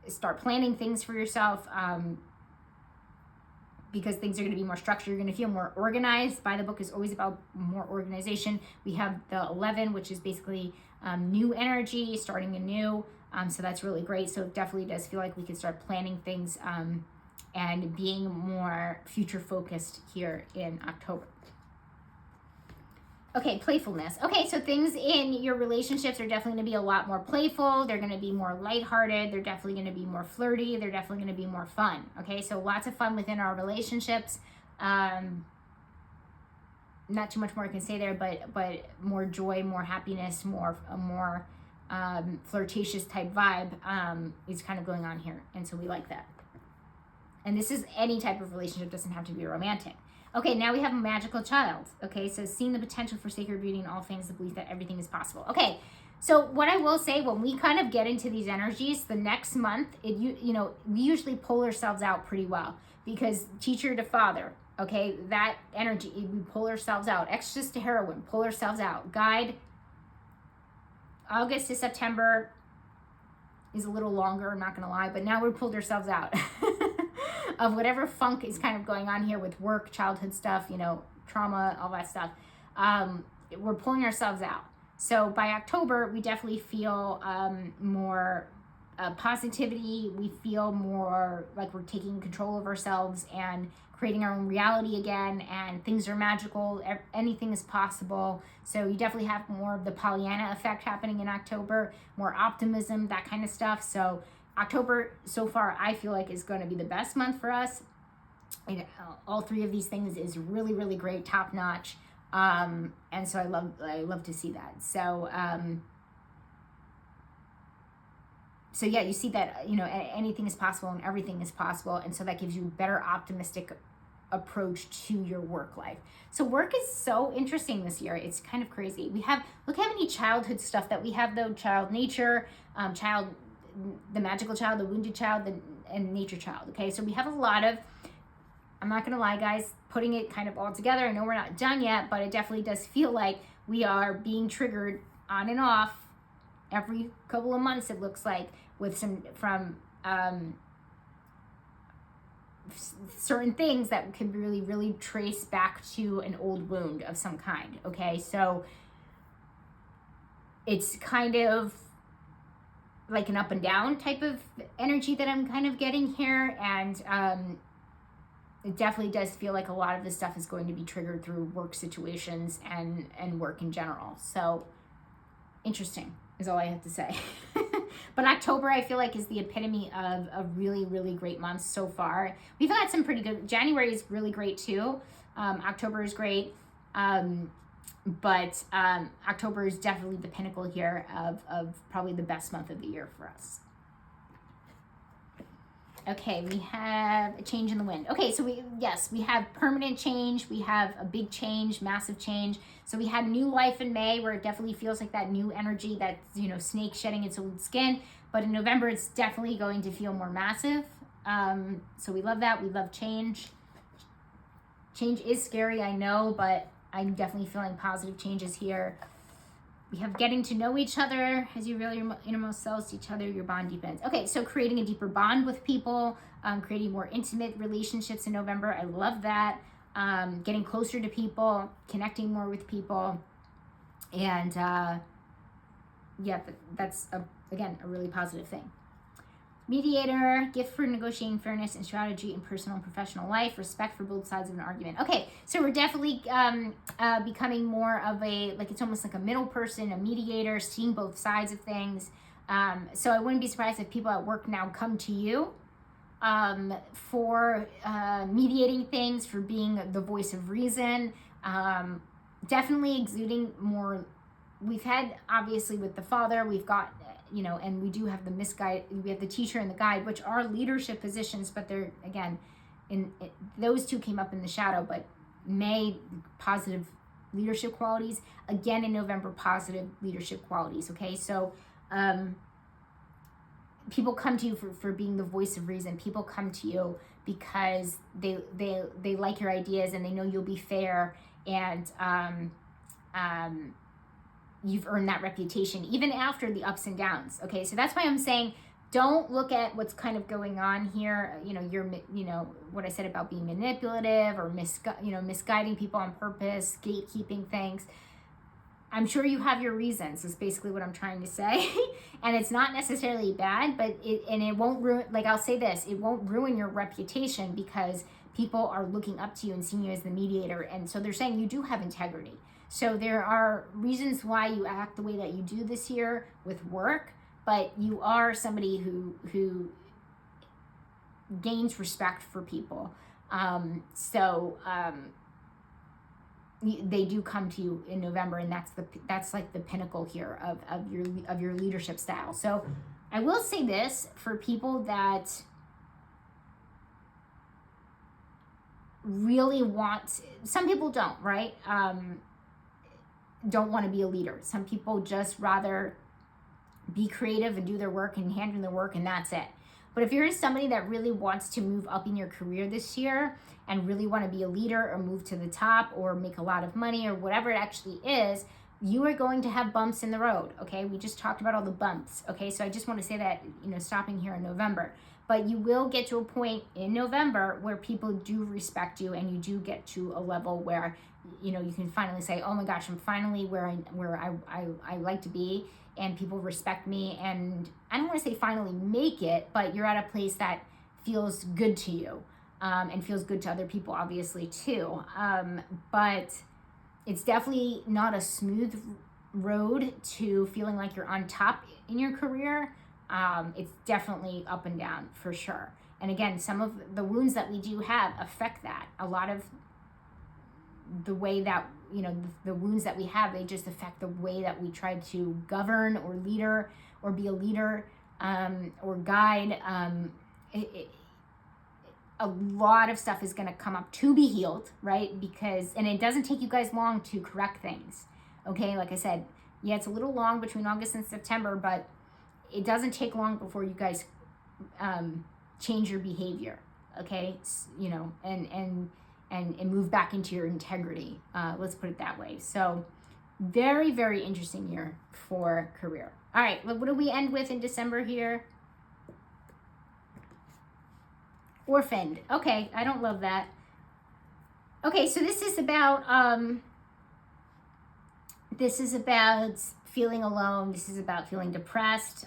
start planning things for yourself, because things are going to be more structured. You're going to feel more organized. By the book is always about more organization. We have the 11, which is basically new energy, starting anew. So that's really great. So it definitely does feel like we can start planning things and being more future focused here in October. Okay, playfulness. Okay, so things in your relationships are definitely going to be a lot more playful. They're going to be more lighthearted. They're definitely going to be more flirty. They're definitely going to be more fun. Okay, so lots of fun within our relationships. Not too much more I can say there, but more joy, more happiness, more flirtatious type vibe is kind of going on here. And so we like that. And this is any type of relationship, doesn't have to be romantic. Okay, now we have a magical child. Okay, so seeing the potential for sacred beauty in all things, the belief that everything is possible. Okay, so what I will say, when we kind of get into these energies, the next month, we usually pull ourselves out pretty well, because teacher to father, okay, that energy, we pull ourselves out. Exorcist to heroine, pull ourselves out. Guide, August to September is a little longer, I'm not going to lie, but now we've pulled ourselves out of whatever funk is kind of going on here with work, childhood stuff, you know, trauma, all that stuff. We're pulling ourselves out. So by October, we definitely feel more positivity. We feel more like we're taking control of ourselves and creating our own reality again, and things are magical. Anything is possible. So you definitely have more of the Pollyanna effect happening in October, more optimism, that kind of stuff. So October, so far, I feel like is going to be the best month for us. all three of these things is really, really great, top notch. And so I love to see that. So yeah, you see that, anything is possible and everything is possible. And so that gives you a better optimistic approach to your work life. So work is so interesting this year. It's kind of crazy. Look how many childhood stuff that we have though. Child nature, the magical child, the wounded child, and nature child. Okay, so we have a lot of, I'm not gonna lie guys, putting it kind of all together. I know we're not done yet, but it definitely does feel like we are being triggered on and off every couple of months, it looks like, with certain things that can really, really trace back to an old wound of some kind. Okay, so it's kind of like an up and down type of energy that I'm kind of getting here, and it definitely does feel like a lot of this stuff is going to be triggered through work situations and work in general. So interesting is all I have to say. But October, I feel like, is the epitome of a really, really great month so far. We've had some pretty good, January is really great too. October is great. But October is definitely the pinnacle here of probably the best month of the year for us. Okay, we have a change in the wind. Okay, so we have permanent change. We have a big change, massive change. So we had new life in May, where it definitely feels like that new energy, that, snake shedding its old skin. But in November, it's definitely going to feel more massive. So we love that. We love change. Change is scary, I know, but I'm definitely feeling positive changes here. We have getting to know each other. As you reveal your innermost selves to each other, your bond deepens. Okay, so creating a deeper bond with people, creating more intimate relationships in November. I love that. Getting closer to people, connecting more with people. And that's, again, a really positive thing. Mediator, gift for negotiating fairness and strategy in personal and professional life, respect for both sides of an argument. Okay, so we're definitely becoming more of it's almost like a middle person, a mediator, seeing both sides of things. So I wouldn't be surprised if people at work now come to you for mediating things, for being the voice of reason, definitely exuding more. We've had, obviously, with the father, we've got, and we do have we have the teacher and the guide, which are leadership positions, but they're, again, those two came up in the shadow, but May, positive leadership qualities, again in November, positive leadership qualities. Okay, so people come to you for being the voice of reason. People come to you because they like your ideas, and they know you'll be fair, and you've earned that reputation even after the ups and downs. Okay, so that's why I'm saying, don't look at what's kind of going on here. What I said about being manipulative or misguiding people on purpose, gatekeeping things. I'm sure you have your reasons, is basically what I'm trying to say. And it's not necessarily bad, but it won't ruin, I'll say this, it won't ruin your reputation, because people are looking up to you and seeing you as the mediator. And so they're saying you do have integrity. So there are reasons why you act the way that you do this year with work, but you are somebody who gains respect for people. They do come to you in November, and that's like the pinnacle here of your leadership style. So I will say this, for people that really want, some people don't, right? Don't want to be a leader. Some people just rather be creative and do their work and hand in their work, and that's it. But if you're somebody that really wants to move up in your career this year and really want to be a leader or move to the top or make a lot of money or whatever it actually is, you are going to have bumps in the road. Okay, we just talked about all the bumps. Okay, so I just want to say that, stopping here in November. But you will get to a point in November where people do respect you, and you do get to a level where you can finally say, oh my gosh, I'm finally where I like to be, and people respect me. And I don't want to say finally make it, but you're at a place that feels good to you, and feels good to other people, obviously, too. But it's definitely not a smooth road to feeling like you're on top in your career. It's definitely up and down, for sure. And again, some of the wounds that we do have affect that. A lot of the way that, you know, the wounds that we have, they just affect the way that we try to govern or leader or be a leader, or guide. A lot of stuff is going to come up to be healed, right? Because, and it doesn't take you guys long to correct things. Okay. Like I said, yeah, it's a little long between August and September, but it doesn't take long before you guys, change your behavior. Okay. You know, and move back into your integrity. Let's put it that way. So very, very interesting year for career. All right. What do we end with in December here? Orphaned. Okay. I don't love that. Okay. So this is about, feeling alone. This is about feeling depressed.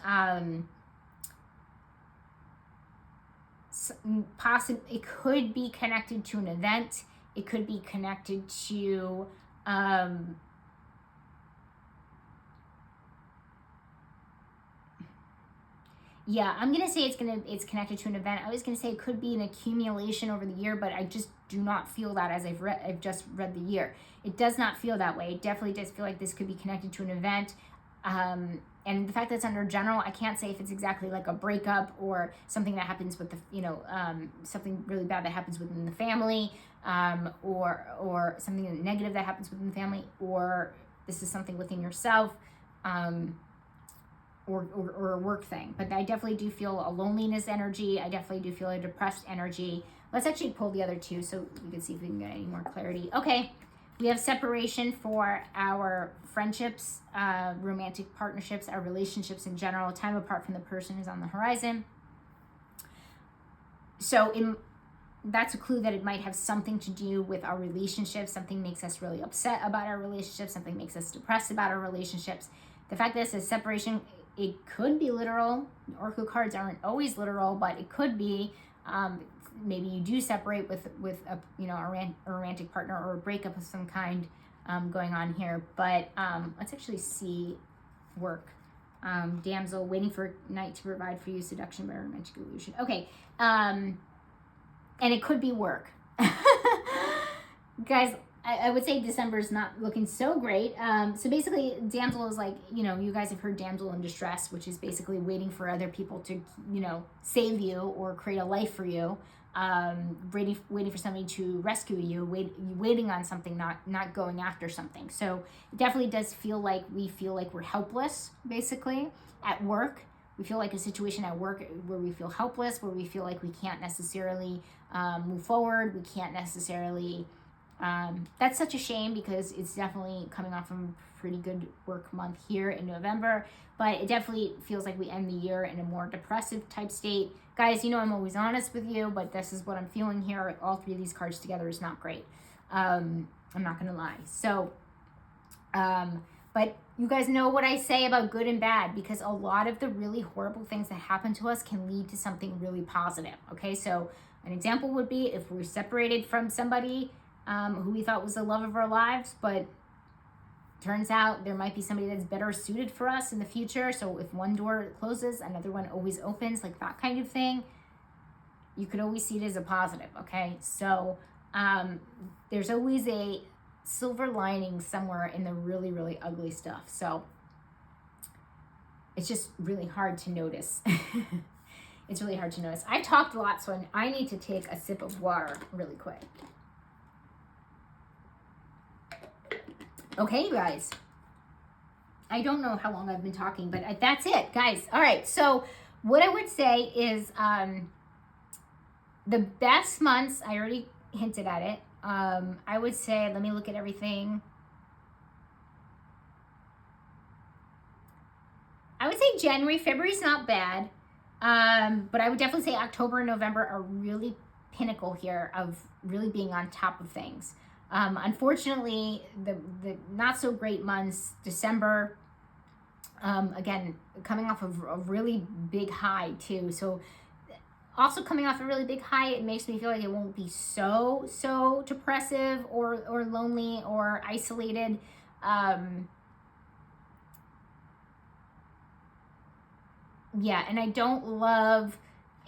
It could be connected to an event. It could be connected to yeah, I'm gonna say it's connected to an event. I was gonna say it could be an accumulation over the year, but I just do not feel that as I've just read the year. It does not feel that way. It definitely does feel like this could be connected to an event. And the fact that it's under general, I can't say if it's exactly like a breakup or something that happens with the, you know, something really bad that happens within the family, or something negative that happens within the family, or this is something within yourself, or a work thing. But I definitely do feel a loneliness energy. I definitely do feel a depressed energy. Let's actually pull the other two so we can see if we can get any more clarity. Okay. We have separation for our friendships, romantic partnerships, our relationships in general. Time apart from the person is on the horizon. So that's a clue that it might have something to do with our relationships. Something makes us really upset about our relationships. Something makes us depressed about our relationships. The fact that this is separation, it could be literal. Oracle cards aren't always literal, but it could be. Maybe you do separate with a, you know, a romantic partner or a breakup of some kind going on here. But let's actually see work. Damsel, waiting for night to provide for you, seduction by romantic illusion. Okay. And it could be work. Guys, I would say December is not looking so great. So basically, damsel is like, you know, you guys have heard damsel in distress, which is basically waiting for other people to, you know, save you or create a life for you. Waiting for somebody to rescue you, waiting on something, not going after something. So it definitely does feel like we're helpless, basically, at work. We feel like a situation at work where we feel helpless, where we feel like we can't necessarily move forward. We can't necessarily, that's such a shame because it's definitely coming off from a pretty good work month here in November, but it definitely feels like we end the year in a more depressive type state. Guys, you know I'm always honest with you, but this is what I'm feeling here. All three of these cards together is not great. I'm not going to lie. So, but you guys know what I say about good and bad, because a lot of the really horrible things that happen to us can lead to something really positive. Okay, so an example would be if we're separated from somebody who we thought was the love of our lives, but turns out there might be somebody that's better suited for us in the future. So if one door closes, another one always opens, like that kind of thing. You could always see it as a positive, okay? So there's always a silver lining somewhere in the really, really ugly stuff. So it's just really hard to notice. It's really hard to notice. I talked a lot, so I need to take a sip of water really quick. Okay, you guys. I don't know how long I've been talking, but that's it, guys. All right, so what I would say is the best months, I already hinted at it. I would say, let me look at everything. I would say January, February's not bad. But I would definitely say October and November are really pinnacle here of really being on top of things. Unfortunately, the not so great months, December, again, coming off of a really big high too. So also coming off a really big high, it makes me feel like it won't be so depressive or lonely or isolated. Yeah, and I don't love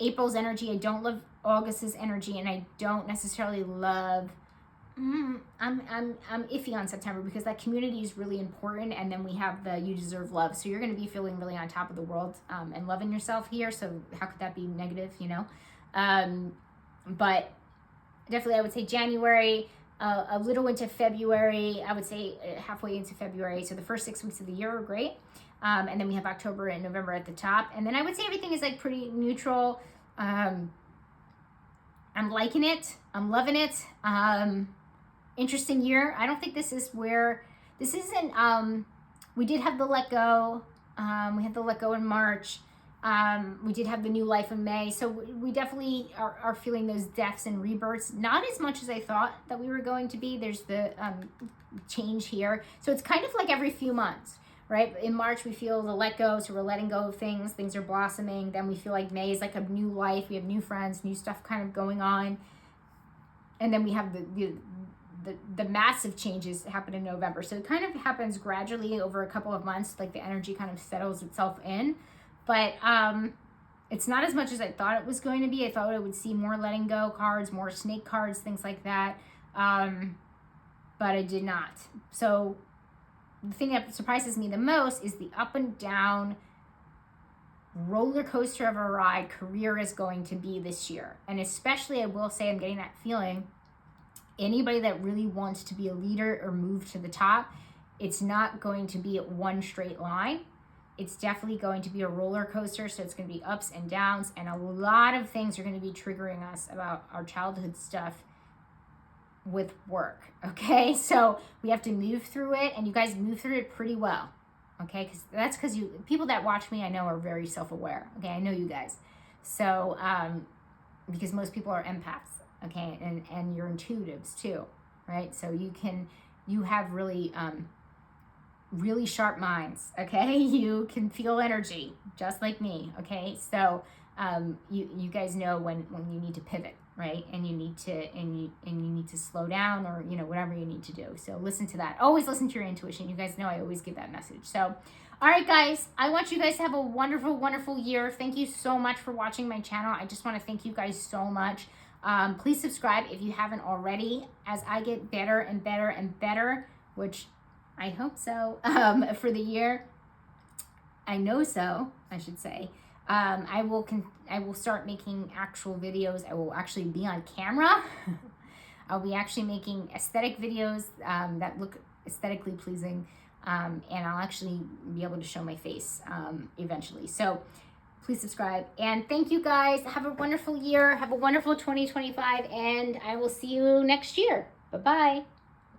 April's energy. I don't love August's energy, and I don't necessarily love. I'm iffy on September because that community is really important, and then we have the you deserve love. So you're going to be feeling really on top of the world and loving yourself here. So how could that be negative, you know? But definitely, I would say January, a little into February. I would say halfway into February. So the first 6 weeks of the year are great, and then we have October and November at the top. And then I would say everything is like pretty neutral. I'm liking it. I'm loving it. Interesting year. I don't think this is where this isn't. We did have the let go. We had the let go in March. We did have the new life in May. So we definitely are feeling those deaths and rebirths. Not as much as I thought that we were going to be. There's the change here. So it's kind of like every few months, right? In March, we feel the let go. So we're letting go of things. Things are blossoming. Then we feel like May is like a new life. We have new friends, new stuff kind of going on. And then we have the massive changes happen in November. So it kind of happens gradually over a couple of months, like the energy kind of settles itself in. But it's not as much as I thought it was going to be. I thought I would see more letting go cards, more snake cards, things like that. But I did not. So the thing that surprises me the most is the up and down roller coaster of a ride career is going to be this year. And especially, I will say, I'm getting that feeling, anybody that really wants to be a leader or move to the top, it's not going to be at one straight line. It's definitely going to be a roller coaster. So it's going to be ups and downs, and a lot of things are going to be triggering us about our childhood stuff with work. Okay, so we have to move through it, and you guys move through it pretty well. Okay, because you people that watch me, I know, are very self-aware. Okay, I know you guys. So because most people are empaths. Okay, and you're intuitives too, right? So you have really really sharp minds. Okay, you can feel energy just like me. Okay, so you guys know when you need to pivot, right? And you need to slow down, or whatever you need to do. So listen to that. Always listen to your intuition. You guys know I always give that message. So all right, guys, I want you guys to have a wonderful, wonderful year. Thank you so much for watching my channel. I just want to thank you guys so much. Please subscribe if you haven't already, as I get better and better and better, which I hope so, for the year. I know so, I should say. I will start making actual videos. I will actually be on camera. I'll be actually making aesthetic videos that look aesthetically pleasing, and I'll actually be able to show my face eventually. So please subscribe. And thank you guys. Have a wonderful year. Have a wonderful 2025. And I will see you next year. Bye-bye.